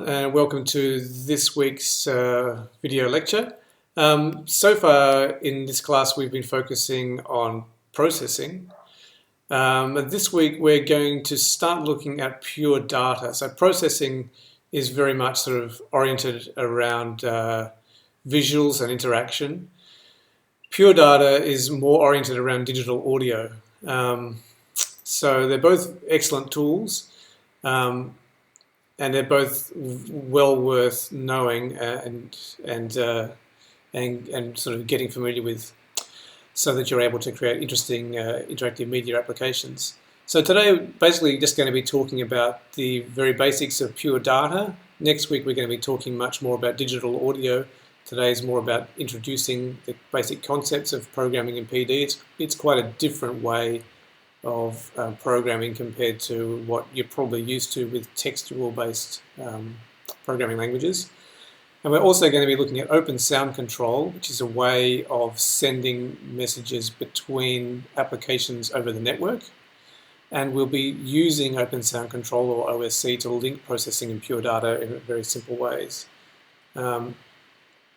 And welcome to this week's video lecture. So far in this class we've been focusing on processing. And this week we're going to start looking at pure data. So processing is very much sort of oriented around visuals and interaction. Pure data is more oriented around digital audio. So they're both excellent tools. And they're both well worth knowing and sort of getting familiar with, so that you're able to create interesting interactive media applications. So today, basically, just going to be talking about the very basics of pure data. Next week, we're going to be talking much more about digital audio. Today is more about introducing the basic concepts of programming in PD. It's quite a different way of programming compared to what you're probably used to with textual-based programming languages. And we're also going to be looking at open sound control, which is a way of sending messages between applications over the network. And we'll be using open sound control, or OSC, to link processing and pure data in very simple ways.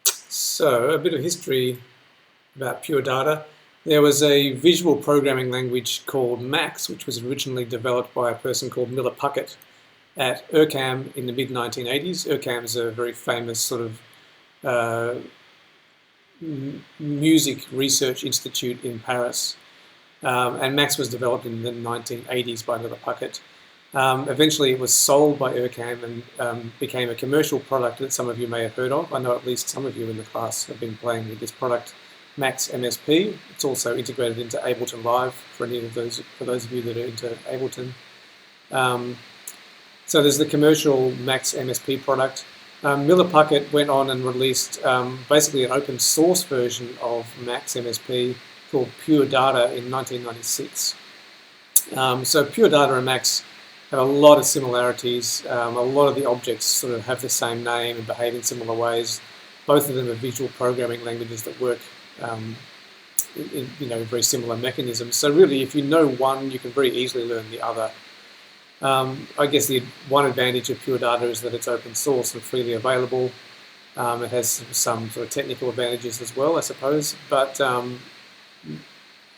So a bit of history about pure data. There was a visual programming language called Max, which was originally developed by a person called Miller Puckett at URCAM in the mid-1980s. URCAM is a very famous sort of music research institute in Paris. And Max was developed in the 1980s by Miller Puckett. Eventually it was sold by URCAM and became a commercial product that some of you may have heard of. I know at least some of you in the class have been playing with this product, Max MSP. It's also integrated into Ableton Live for those of you that are into Ableton. So there's the commercial Max MSP product. Miller Puckett went on and released basically an open source version of Max MSP called Pure Data in 1996. So Pure Data and Max have a lot of similarities. A lot of the objects sort of have the same name and behave in similar ways. Both of them are visual programming languages that work in very similar mechanisms. So really, if you know one, you can very easily learn the other. I guess the one advantage of Pure Data is that it's open source and freely available. It has some sort of technical advantages as well, I suppose, but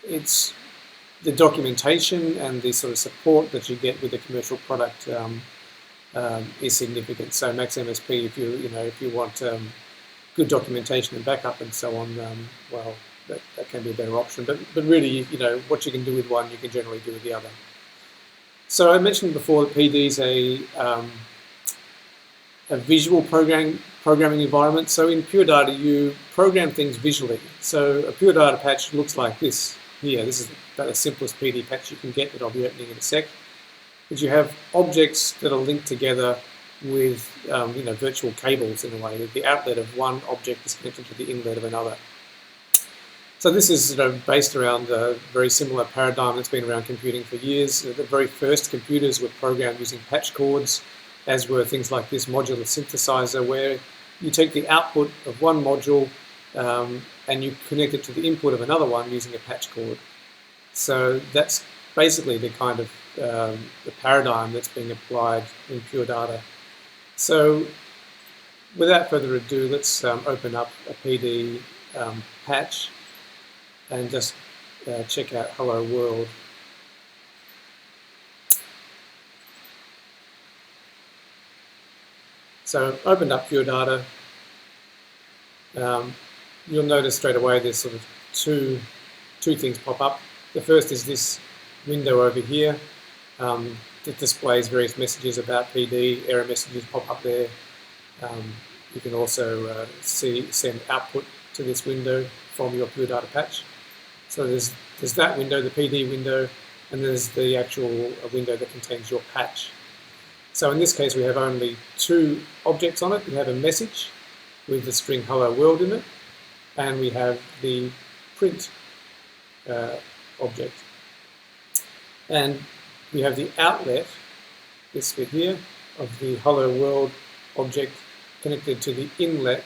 it's the documentation and the sort of support that you get with the commercial product is significant. So Max MSP, if you want good documentation and backup and so on, well, that can be a better option. But really, what you can do with one, you can generally do with the other. So I mentioned before that PD is a visual programming environment. So in Pure Data, you program things visually. So a Pure Data patch looks like this here. This is about the simplest PD patch you can get that I'll be opening in a sec. But you have objects that are linked together with virtual cables in a way. The outlet of one object is connected to the inlet of another. So this is based around a very similar paradigm that's been around computing for years. The very first computers were programmed using patch cords, as were things like this modular synthesizer, where you take the output of one module and you connect it to the input of another one using a patch cord. So that's basically the kind of the paradigm that's being applied in Pure Data. So without further ado, let's open up a PD patch and just check out Hello World. So opened up Pure Data. You'll notice straight away there's sort of two things pop up. The first is this window over here. It displays various messages about PD, error messages pop up there. You can also send output to this window from your Pure Data patch. So there's that window, the PD window, and there's the actual window that contains your patch. So in this case, we have only two objects on it. We have a message with the string Hello World in it, and we have the print object. And we have the outlet, this bit here, of the Hello World object connected to the inlet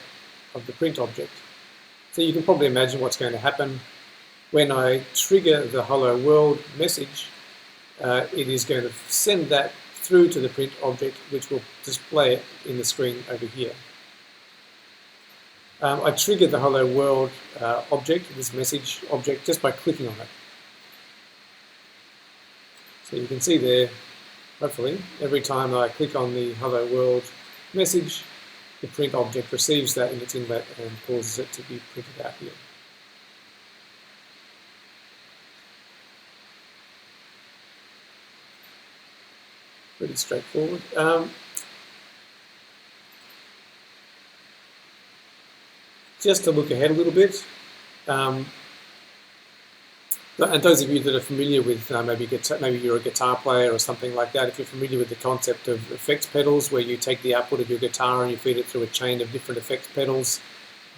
of the print object. So you can probably imagine what's going to happen when I trigger the Hello World message. It is going to send that through to the print object, which will display it in the screen over here. I triggered the hello world object, this message object, just by clicking on it. So you can see there, hopefully, every time I click on the hello world message, the print object receives that in its inlet and causes it to be printed out here. Pretty straightforward. Just to look ahead a little bit, and those of you that are familiar with maybe you're a guitar player or something like that, if you're familiar with the concept of effects pedals, where you take the output of your guitar and you feed it through a chain of different effects pedals.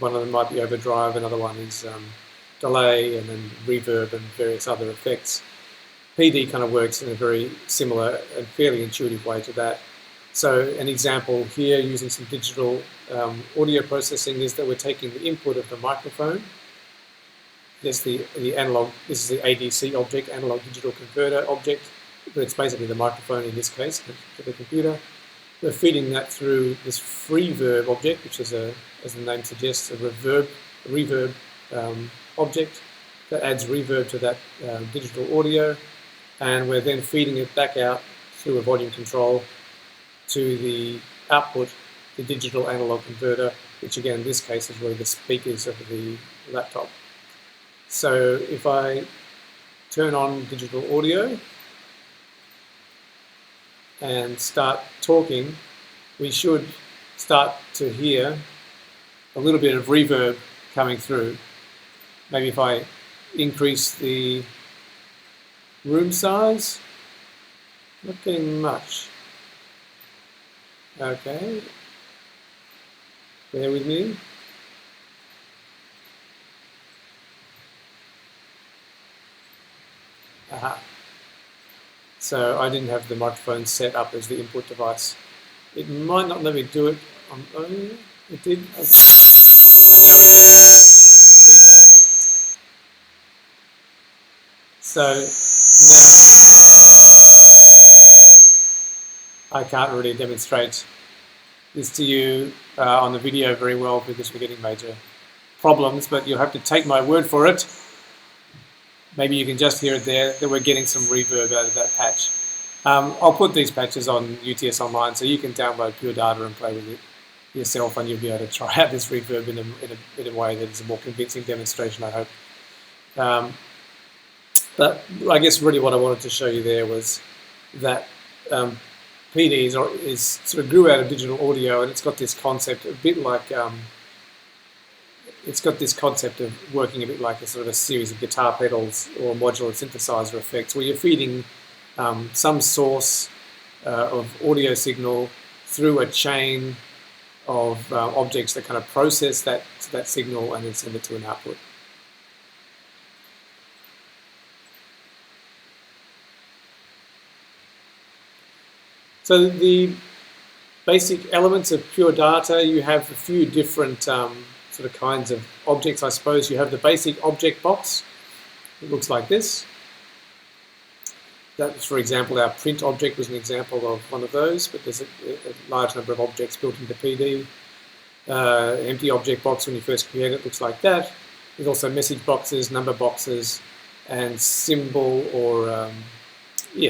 One of them might be overdrive, another one is delay, and then reverb and various other effects. PD kind of works in a very similar and fairly intuitive way to that. So an example here using some digital audio processing is that we're taking the input of the microphone. There's the analog, this is the ADC object, analog digital converter object, but it's basically the microphone in this case for the computer. We're feeding that through this reverb object, which is, as the name suggests, a reverb object that adds reverb to that digital audio. And we're then feeding it back out through a volume control to the output, the digital analog converter, which again in this case is really the speakers of the laptop. So if I turn on digital audio and start talking, we should start to hear a little bit of reverb coming through. Maybe if I increase the room size, not getting much. Okay, bear with me. Aha. So I didn't have the microphone set up as the input device. It might not let me do it. Oh, it did. And now we get feedback. So now I can't really demonstrate this to you on the video very well because we're getting major problems, but you'll have to take my word for it. Maybe you can just hear it there, that we're getting some reverb out of that patch. I'll put these patches on UTS Online so you can download Pure Data and play with it yourself, and you'll be able to try out this reverb in a way that is a more convincing demonstration, I hope. But I guess really what I wanted to show you there was that PD is sort of grew out of digital audio, and it's got this concept a bit like it's got this concept of working a bit like a sort of a series of guitar pedals or modular synthesizer effects, where you're feeding some source of audio signal through a chain of objects that kind of process that signal and then send it to an output. So the basic elements of Pure Data, you have a few different sort of kinds of objects, I suppose. You have the basic object box. It looks like this. That, for example, our print object was an example of one of those, but there's a large number of objects built into PD. Empty object box, when you first create it, looks like that. There's also message boxes, number boxes, and symbol or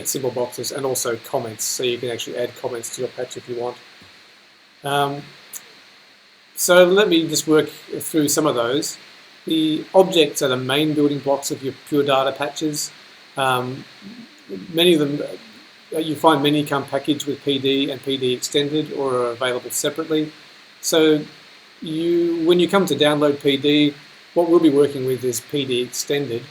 symbol boxes, and also comments, so you can actually add comments to your patch if you want. So let me just work through some of those. The objects are the main building blocks of your Pure Data patches. Many of them, you find many come packaged with PD and PD extended or are available separately. So when you come to download PD, what we'll be working with is PD extended.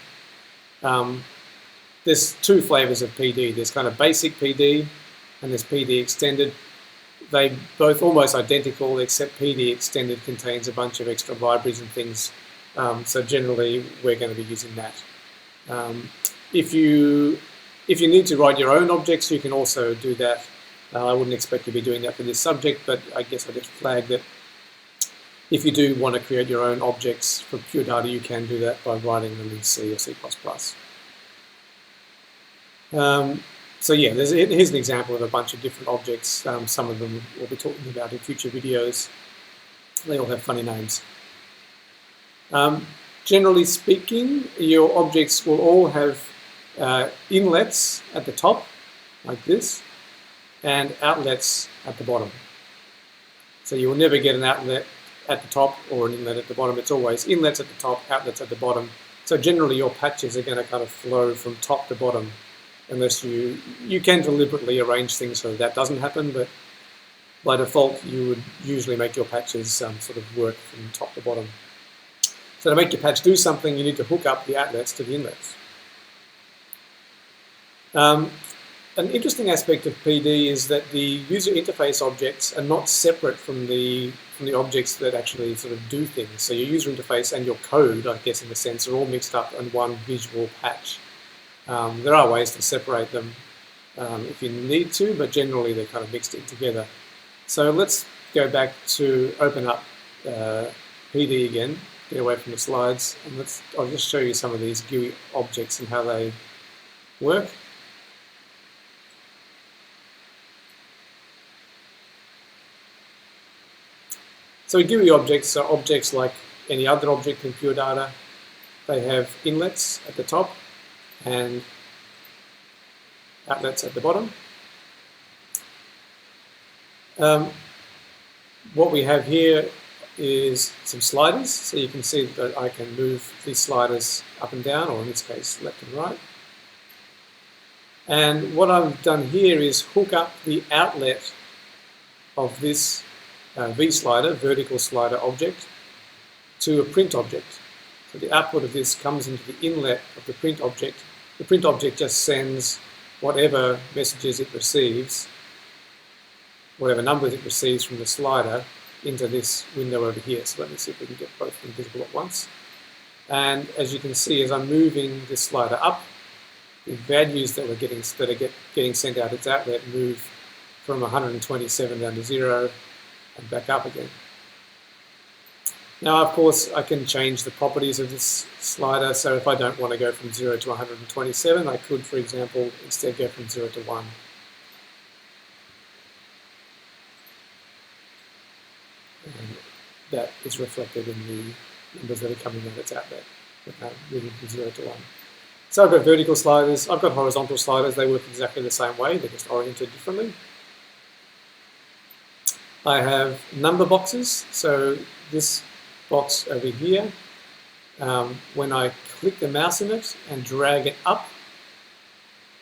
There's two flavors of PD. There's kind of basic PD and there's PD extended. They're both almost identical, except PD extended contains a bunch of extra libraries and things. So generally, we're going to be using that. If you need to write your own objects, you can also do that. I wouldn't expect you to be doing that for this subject, but I guess I'll just flag that if you do want to create your own objects for Pure Data, you can do that by writing them in C or C++. So yeah, here's an example of a bunch of different objects. Some of them we'll be talking about in future videos. They all have funny names. Generally speaking, your objects will all have inlets at the top, like this, and outlets at the bottom. So you will never get an outlet at the top or an inlet at the bottom. It's always inlets at the top, outlets at the bottom. So generally your patches are going to kind of flow from top to bottom, unless you can deliberately arrange things so that doesn't happen, but by default you would usually make your patches sort of work from top to bottom. So to make your patch do something, you need to hook up the outlets to the inlets. An interesting aspect of PD is that the user interface objects are not separate from the objects that actually sort of do things. So your user interface and your code, I guess in a sense, are all mixed up in one visual patch. There are ways to separate them if you need to, but generally they're kind of mixed in together. So let's go back to open up PD again, get away from the slides, and I'll just show you some of these GUI objects and how they work. So GUI objects are objects like any other object in Pure Data. They have inlets at the top and outlets at the bottom. What we have here is some sliders. So you can see that I can move these sliders up and down, or in this case left and right. And what I've done here is hook up the outlet of this V slider, vertical slider object, to a print object. So the output of this comes into the inlet of the print object. The print object just sends whatever messages it receives, whatever numbers it receives from the slider, into this window over here. So let me see if we can get both invisible at once. And as you can see, as I'm moving this slider up, the values that are getting sent out its outlet move from 127 down to 0 and back up again. Now, of course, I can change the properties of this slider. So if I don't want to go from 0 to 127, I could, for example, instead go from 0 to 1. And that is reflected in the numbers that are coming out its outlet, moving from 0 to 1. So I've got vertical sliders, I've got horizontal sliders. They work exactly the same way, they're just oriented differently. I have number boxes. So this box over here, when I click the mouse in it and drag it up,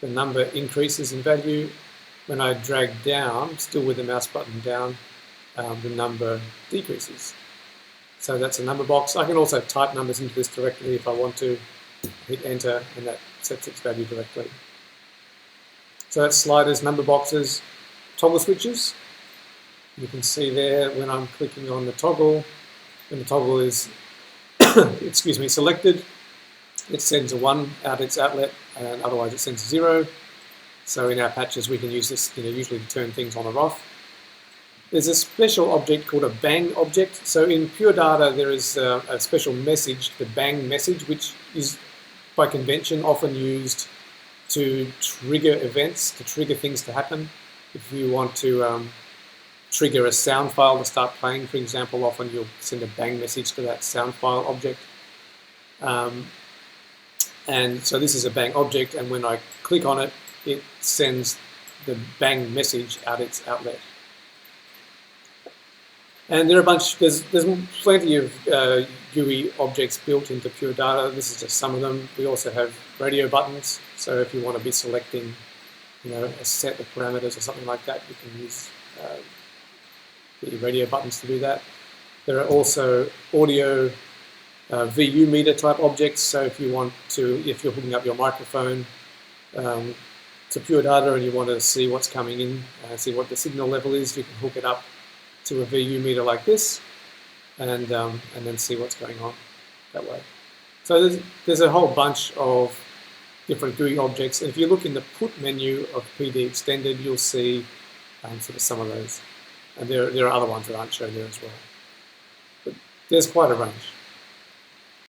the number increases in value. When I drag down, still with the mouse button down, the number decreases. So that's a number box. I can also type numbers into this directly if I want to. Hit enter and that sets its value directly. So that's sliders, number boxes, toggle switches. You can see there when I'm clicking on the toggle, when the toggle is excuse me, selected, it sends a 1 out its outlet, and otherwise it sends a 0. So in our patches we can use this usually to turn things on or off. There's a special object called a bang object. So in Pure Data there is a special message, the bang message, which is by convention often used to trigger events, to trigger things to happen. If you want to trigger a sound file to start playing, for example, often you'll send a bang message to that sound file object. And so this is a bang object, and when I click on it, it sends the bang message out its outlet. And there are there's plenty of GUI objects built into Pure Data. This is just some of them. We also have radio buttons. So if you want to be selecting, a set of parameters or something like that, you can use the radio buttons to do that. There are also audio VU meter type objects. So if you're hooking up your microphone to Pure Data and you want to see what's coming in, see what the signal level is, you can hook it up to a VU meter like this, and then see what's going on that way. So there's a whole bunch of different GUI objects, and if you look in the Put menu of PD Extended, you'll see sort of some of those. And there are other ones that aren't shown there as well. But there's quite a range.